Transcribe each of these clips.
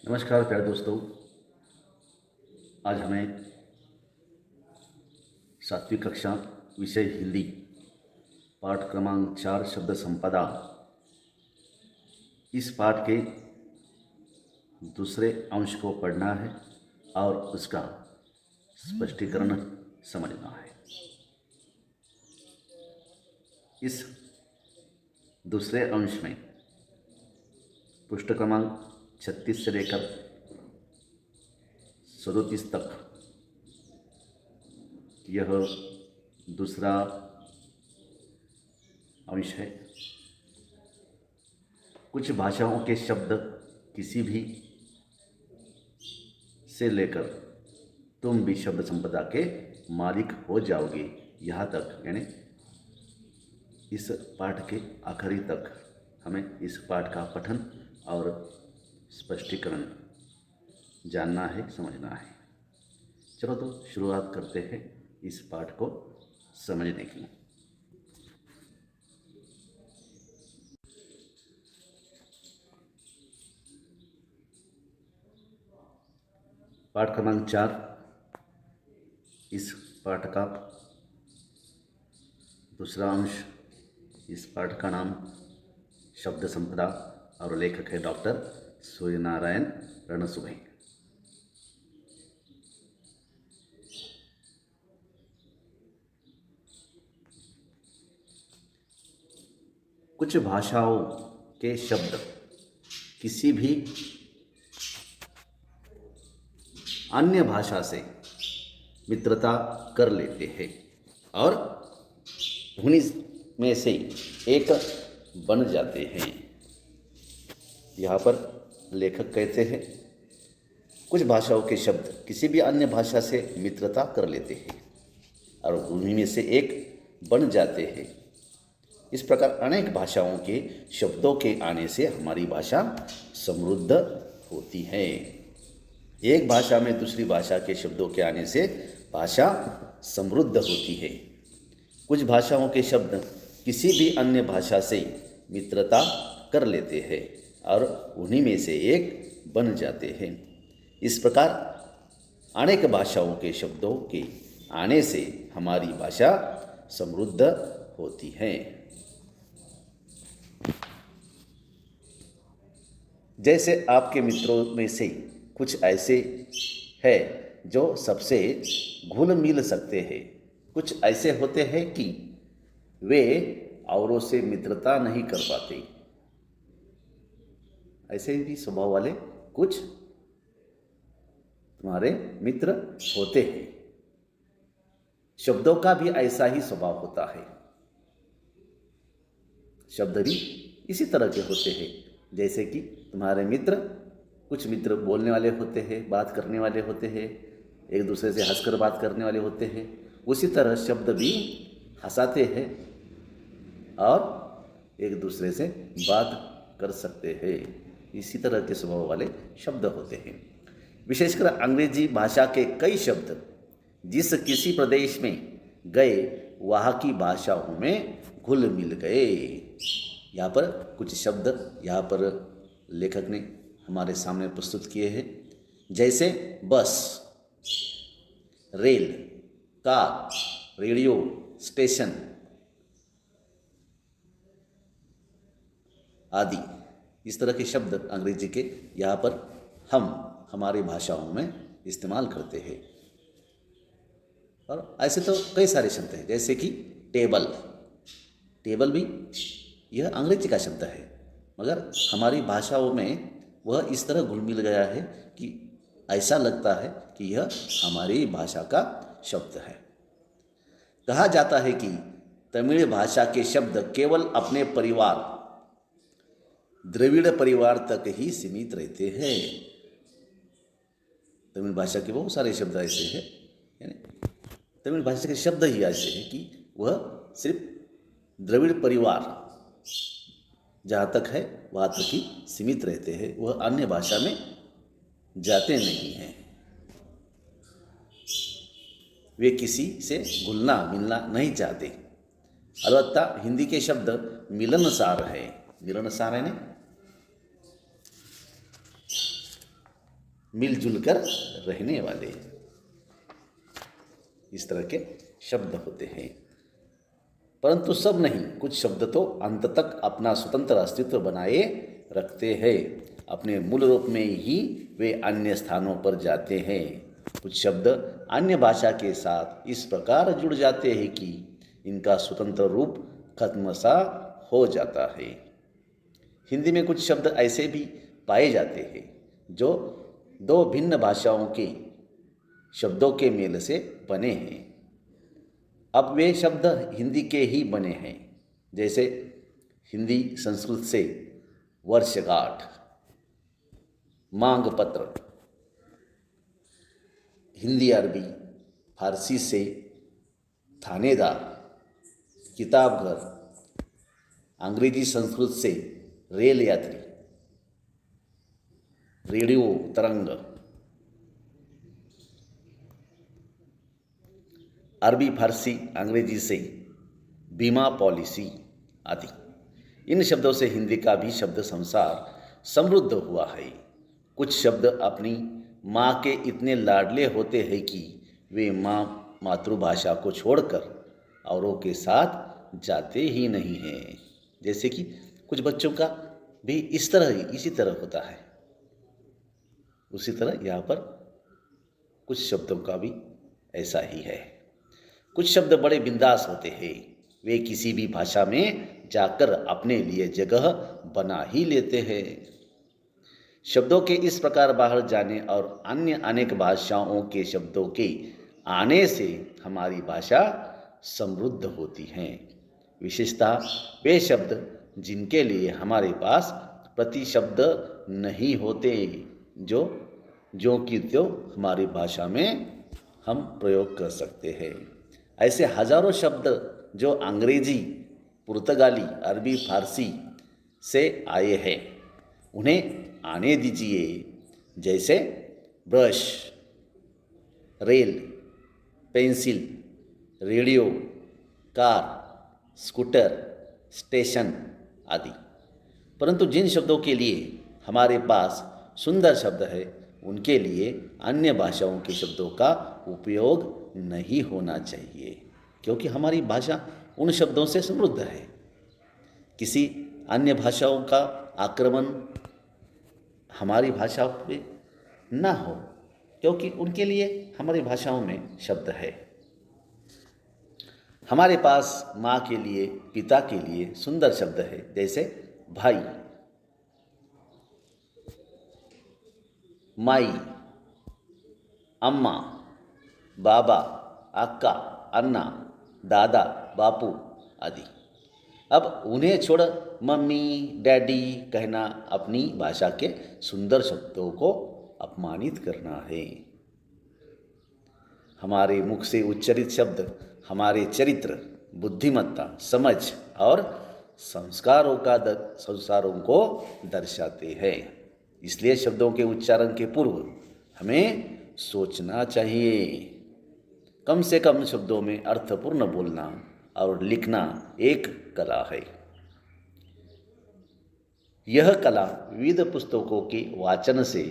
नमस्कार प्यारे दोस्तों। आज हमें 7वीं कक्षा विषय हिंदी पाठ क्रमांक 4 शब्द संपदा, इस पाठ के दूसरे अंश को पढ़ना है और उसका स्पष्टीकरण समझना है। इस दूसरे अंश में पृष्ठ क्रमांक 36 से लेकर 37 तक यह दूसरा अंश है। कुछ भाषाओं के शब्द किसी भी से लेकर तुम भी शब्द संपदा के मालिक हो जाओगे, यहाँ तक यानी इस पाठ के आखिरी तक हमें इस पाठ का पठन और स्पष्टीकरण जानना है, समझना है। चलो तो शुरुआत करते हैं इस पाठ को समझने की। पाठ क्रमांक 4, इस पाठ का दूसरा अंश। इस पाठ का नाम शब्द संपदा और लेखक है डॉक्टर सूर्यनारायण रणसुभे। कुछ भाषाओं के शब्द किसी भी अन्य भाषा से मित्रता कर लेते हैं और उन्हीं में से एक बन जाते हैं। यहाँ पर लेखक कहते हैं कुछ भाषाओं के शब्द किसी भी अन्य भाषा से मित्रता कर लेते हैं और उन्हीं में से एक बन जाते हैं। इस प्रकार अनेक भाषाओं के शब्दों के आने से हमारी भाषा समृद्ध होती है। एक भाषा में दूसरी भाषा के शब्दों के आने से भाषा समृद्ध होती है। कुछ भाषाओं के शब्द किसी भी अन्य भाषा से मित्रता कर लेते हैं और उन्हीं में से एक बन जाते हैं। इस प्रकार अनेक भाषाओं के शब्दों के आने से हमारी भाषा समृद्ध होती है। जैसे आपके मित्रों में से कुछ ऐसे हैं जो सबसे घुल मिल सकते हैं, कुछ ऐसे होते हैं कि वे औरों से मित्रता नहीं कर पाते। ऐसे भी स्वभाव वाले कुछ तुम्हारे मित्र होते हैं। शब्दों का भी ऐसा ही स्वभाव होता है। शब्द भी इसी तरह के होते हैं। जैसे कि तुम्हारे मित्र, कुछ मित्र बोलने वाले होते हैं, बात करने वाले होते हैं, एक दूसरे से हंसकर बात करने वाले होते हैं। उसी तरह शब्द भी हंसाते हैं और एक दूसरे से बात कर सकते हैं। इसी तरह के स्वभाव वाले शब्द होते हैं। विशेषकर अंग्रेजी भाषा के कई शब्द जिस किसी प्रदेश में गए वहाँ की भाषाओं में घुल मिल गए। यहाँ पर कुछ शब्द यहाँ पर लेखक ने हमारे सामने प्रस्तुत किए हैं। जैसे बस, रेल, कार, रेडियो, स्टेशन आदि इस तरह के शब्द अंग्रेजी के यहाँ पर हम हमारी भाषाओं में इस्तेमाल करते हैं। और ऐसे तो कई सारे शब्द हैं। जैसे कि टेबल, टेबल भी यह अंग्रेजी का शब्द है, मगर हमारी भाषाओं में वह इस तरह घुल मिल गया है कि ऐसा लगता है कि यह हमारी भाषा का शब्द है। कहा जाता है कि तमिल भाषा के शब्द केवल अपने परिवार द्रविड़ परिवार तक ही सीमित रहते हैं। तमिल भाषा के बहुत सारे शब्द ऐसे हैं, यानी तमिल भाषा के शब्द ही ऐसे हैं कि वह सिर्फ द्रविड़ परिवार जहाँ तक है वहाँ तक ही सीमित रहते हैं, वह अन्य भाषा में जाते नहीं हैं। वे किसी से घुलना मिलना नहीं चाहते। अलबत्ता हिंदी के शब्द मिलनसार है। मिलनसार है ना, मिलजुल कर रहने वाले, इस तरह के शब्द होते हैं। परंतु सब नहीं, कुछ शब्द तो अंत तक अपना स्वतंत्र अस्तित्व बनाए रखते हैं, अपने मूल रूप में ही वे अन्य स्थानों पर जाते हैं। कुछ शब्द अन्य भाषा के साथ इस प्रकार जुड़ जाते हैं कि इनका स्वतंत्र रूप खत्म सा हो जाता है। हिंदी में कुछ शब्द ऐसे भी पाए जाते हैं जो दो भिन्न भाषाओं के शब्दों के मेल से बने हैं। अब वे शब्द हिंदी के ही बने हैं, जैसे हिंदी संस्कृत से वर्षगांठ, मांग पत्र, हिंदी अरबी फारसी से थानेदार, किताब घर, अंग्रेजी संस्कृत से रेल यात्री, रेडियो तरंग, अरबी फारसी अंग्रेजी से बीमा पॉलिसी आदि। इन शब्दों से हिंदी का भी शब्द संसार समृद्ध हुआ है। कुछ शब्द अपनी माँ के इतने लाडले होते हैं कि वे मातृभाषा को छोड़कर औरों के साथ जाते ही नहीं हैं। जैसे कि कुछ बच्चों का भी इसी तरह होता है, उसी तरह यहाँ पर कुछ शब्दों का भी ऐसा ही है। कुछ शब्द बड़े बिंदास होते हैं, वे किसी भी भाषा में जाकर अपने लिए जगह बना ही लेते हैं। शब्दों के इस प्रकार बाहर जाने और अन्य अनेक भाषाओं के शब्दों के आने से हमारी भाषा समृद्ध होती है। विशेषतः वे शब्द जिनके लिए हमारे पास प्रतिशब्द नहीं होते, जो कि हमारी भाषा में हम प्रयोग कर सकते हैं। ऐसे हजारों शब्द जो अंग्रेजी, पुर्तगाली, अरबी, फारसी से आए हैं, उन्हें आने दीजिए। जैसे brush, rail, pencil, radio, car, scooter, station आदि। परंतु जिन शब्दों के लिए हमारे पास सुंदर शब्द है, उनके लिए अन्य भाषाओं के शब्दों का उपयोग नहीं होना चाहिए, क्योंकि हमारी भाषा उन शब्दों से समृद्ध है। किसी अन्य भाषाओं का आक्रमण हमारी भाषा पे ना हो, क्योंकि उनके लिए हमारी भाषाओं में शब्द है। हमारे पास माँ के लिए, पिता के लिए सुंदर शब्द है, जैसे भाई, माई, अम्मा, बाबा, अक्का, अन्ना, दादा, बापू आदि। अब उन्हें छोड़ मम्मी, डैडी कहना अपनी भाषा के सुंदर शब्दों को अपमानित करना है। हमारे मुख से उच्चरित शब्द हमारे चरित्र, बुद्धिमत्ता, समझ और संस्कारों को दर्शाते हैं। इसलिए शब्दों के उच्चारण के पूर्व हमें सोचना चाहिए। कम से कम शब्दों में अर्थपूर्ण बोलना और लिखना एक कला है। यह कला विविध पुस्तकों के वाचन से,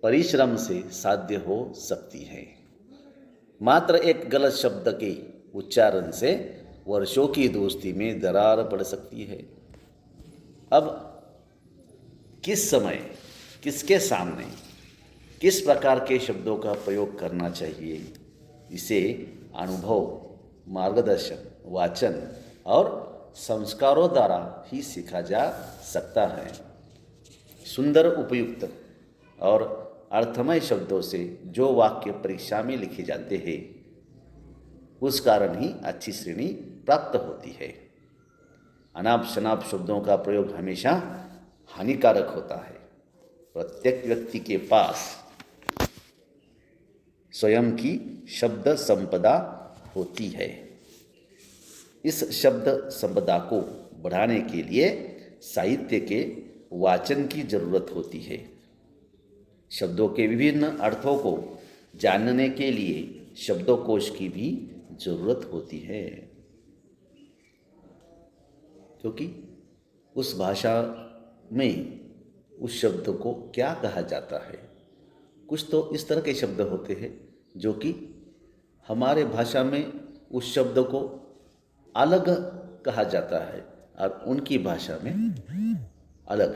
परिश्रम से साध्य हो सकती है। मात्र एक गलत शब्द के उच्चारण से वर्षों की दोस्ती में दरार पड़ सकती है। अब किस समय, किसके सामने, किस प्रकार के शब्दों का प्रयोग करना चाहिए, इसे अनुभव, मार्गदर्शन, वाचन और संस्कारों द्वारा ही सीखा जा सकता है। सुंदर, उपयुक्त और अर्थमय शब्दों से जो वाक्य परीक्षा में लिखे जाते हैं, उस कारण ही अच्छी श्रेणी प्राप्त होती है। अनाप शनाप शब्दों का प्रयोग हमेशा हानिकारक होता है। प्रत्येक व्यक्ति के पास स्वयं की शब्द संपदा होती है। इस शब्द संपदा को बढ़ाने के लिए साहित्य के वाचन की जरूरत होती है। शब्दों के विभिन्न अर्थों को जानने के लिए शब्दकोश की भी जरूरत होती है, क्योंकि उस भाषा में उस शब्द को क्या कहा जाता है, कुछ तो इस तरह के शब्द होते हैं जो कि हमारे भाषा में उस शब्द को अलग कहा जाता है और उनकी भाषा में अलग,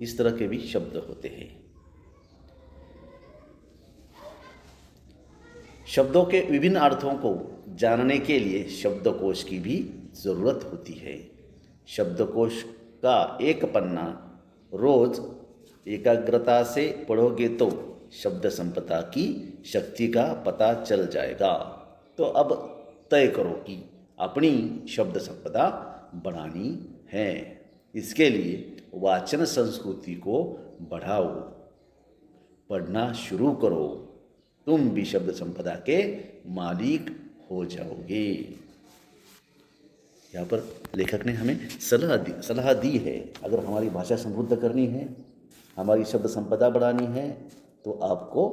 इस तरह के भी शब्द होते हैं। शब्दों के विभिन्न अर्थों को जानने के लिए शब्दकोश की भी ज़रूरत होती है। शब्दकोश का एक पन्ना रोज एकाग्रता से पढ़ोगे तो शब्द संपदा की शक्ति का पता चल जाएगा। तो अब तय करो कि अपनी शब्द संपदा बढ़ानी है। इसके लिए वाचन संस्कृति को बढ़ाओ, पढ़ना शुरू करो, तुम भी शब्द संपदा के मालिक हो जाओगे। यहाँ पर लेखक ने हमें सलाह दी है। अगर हमारी भाषा समृद्ध करनी है, हमारी शब्द संपदा बढ़ानी है, तो आपको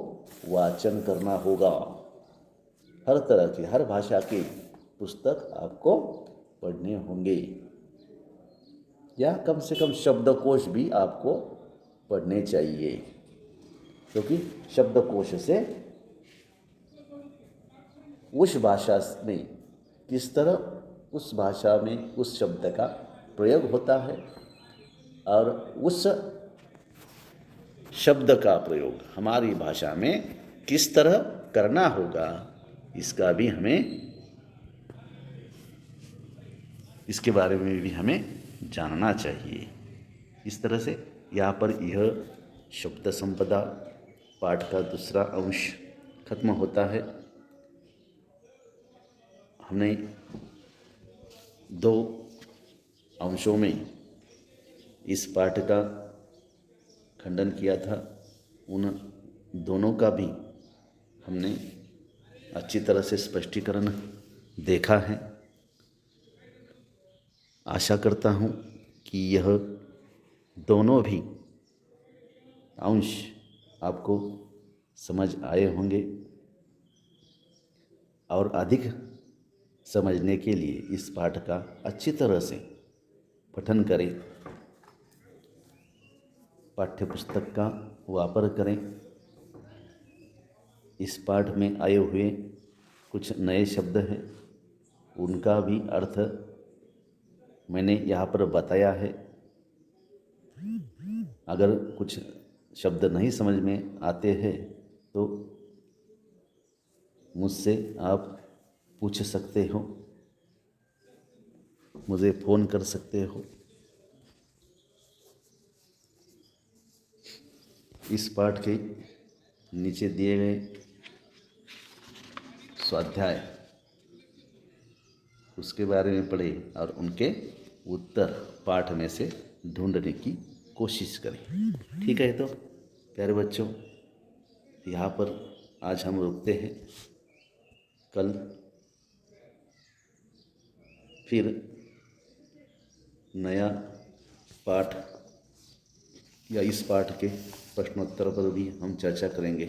वाचन करना होगा। हर तरह के, हर भाषा के पुस्तक आपको पढ़ने होंगे, या कम से कम शब्दकोश भी आपको पढ़ने चाहिए, क्योंकि शब्दकोश से उस भाषा में किस तरह उस भाषा में उस शब्द का प्रयोग होता है और उस शब्द का प्रयोग हमारी भाषा में किस तरह करना होगा, इसका भी हमें, इसके बारे में भी हमें जानना चाहिए। इस तरह से यहाँ पर यह शब्द संपदा पाठ का दूसरा अंश खत्म होता है। हमने 2 अंशों में इस पाठ का खंडन किया था। उन दोनों का भी हमने अच्छी तरह से स्पष्टीकरण देखा है। आशा करता हूँ कि यह दोनों भी अंश आपको समझ आए होंगे, और अधिक समझने के लिए इस पाठ का अच्छी तरह से पठन करें, पाठ्य पुस्तक का वापर करें। इस पाठ में आए हुए कुछ नए शब्द हैं, उनका भी अर्थ मैंने यहाँ पर बताया है। अगर कुछ शब्द नहीं समझ में आते हैं तो मुझसे आप पूछ सकते हो, मुझे फ़ोन कर सकते हो। इस पाठ के नीचे दिए गए स्वाध्याय उसके बारे में पढ़ें और उनके उत्तर पाठ में से ढूंढने की कोशिश करें। ठीक है, तो प्यारे बच्चों, यहाँ पर आज हम रुकते हैं। कल फिर नया पाठ या इस पाठ के प्रश्नोत्तर पर भी हम चर्चा करेंगे।